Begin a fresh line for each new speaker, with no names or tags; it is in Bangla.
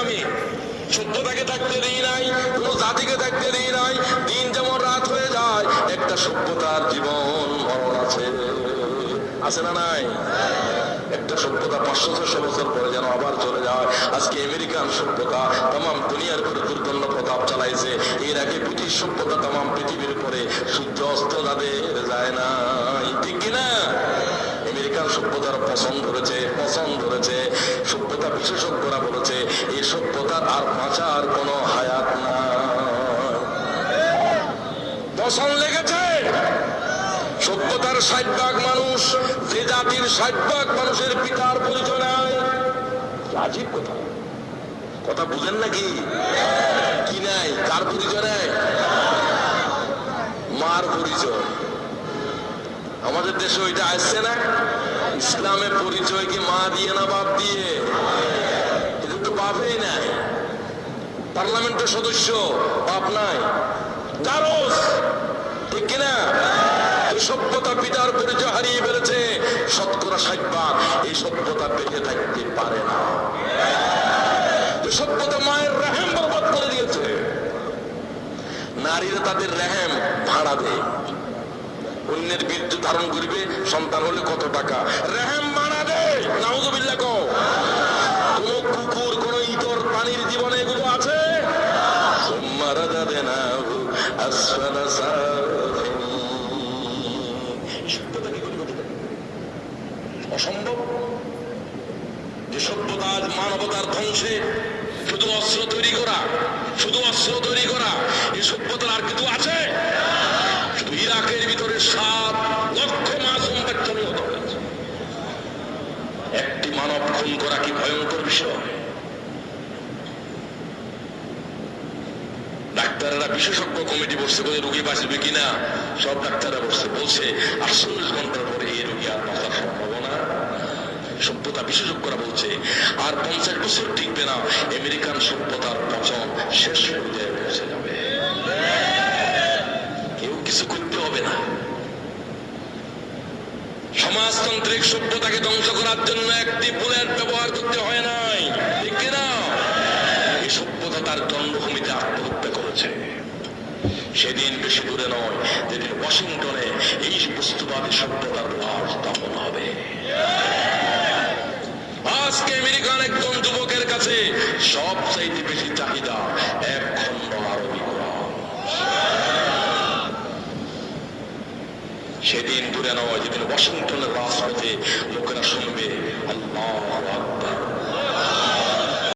আমি সভ্যতাকে থাকতে দিই নাই, কোন জাতিকে থাকতে দিই নাই। দিন যেমন রাত হয়ে যায়, একটা সভ্যতার জীবন মরণ আছে, আছে না নাই? একটা সভ্যতা 500-600 বছর পরে যেন আবার চলে যায়। আজকে আমেরিকান সভ্যতা তাম দুনিয়ার উপরে দুর্দণ্ড প্রতাপ চালাইছে। এর আগে ব্রিটিশ সভ্যতা তাম পৃথিবীর উপরে সূর্য অস্ত যাদের যায় না, ঠিক কিনা? আমেরিকান সভ্যতার পছন্দ ধরেছে। সভ্যতা বিশেষজ্ঞরা বলেছে এই সভ্যতার আর বাঁচার কোনো হায়াত নাই। পছন্দ লেগেছে। সভ্যতার 60% মানুষ, যে জাতির 60% মানুষের পিতার পরিচয় নাই। আজীব কথা বুঝেন নাকি? কি নাই? কার পরিচয় নাই? মার পরিচয়। আমাদের দেশে ওইটা আসছে না? ইসলামের পরিচয় কি মা দিয়ে না বাপ দিয়ে? এটা তো বাপই নাই। পার্লামেন্টের সদস্য বাপ নাই, দারোস, ঠিক কিনা? সভ্যতা পিতার পরিচয় হারিয়ে ফেলেছে। 60% এই সভ্যতা বেঁচে থাকতে পারে না। সভ্যতা মায়ের রেহেম বরবাদ করে দিয়েছে। নারীরা তাদের রেহেম ভাড়া দেয়, অন্যের বিরুদ্ধে ধারণ করবে, সন্তান হলে কত টাকা রেহেম ভাড়া দেয়। নাউযুবিল্লাহ। কোন কুকুর, কোন ইতর প্রাণীর জীবনে এগুলো আছে? অসম্ভব। যে সভ্যতা আজ মানবতার ধ্বংসে শুধু অস্ত্র তৈরি করা, এই সভ্যতার আর কিছু আছে? শুধু ইরাকের ভিতরে 7 লক্ষ মাসুম বাচ্চা নিহত হয়েছে। একটি মানব খুন করা কি ভয়ঙ্কর বিষয়? ডাক্তাররা বিশেষজ্ঞ কমিটি বসছে, বলে রোগী বাঁচবে কিনা, সব ডাক্তাররা বলছে 48 ঘন্টার পরে এই রোগী আর বাঁচার সম্ভাবনা। সভ্যতা বিশেষজ্ঞরা বলছে আর 50 বছর টিকবে না। আমেরিকান সভ্যতার পচন শেষ পর্যায়ে পৌঁছে যাবে। কেউ কিছু করতে হবে না। সমাজতান্ত্রিক সভ্যতাকে ধ্বংস করার জন্য একটি বুলেট ব্যবহার করতে হয় নাই, ঠিক কিনা? এই সভ্যতা তার জন্মভূমিতে আত্মহত্যা করেছে। সেদিন বেশি দূরে নয়, যেদিন ওয়াশিংটনে এই বস্তুবাদী সভ্যতার লাশ দাফন হবে। আজকে আমেরিকান একজন যুবকের কাছে সবচাইতে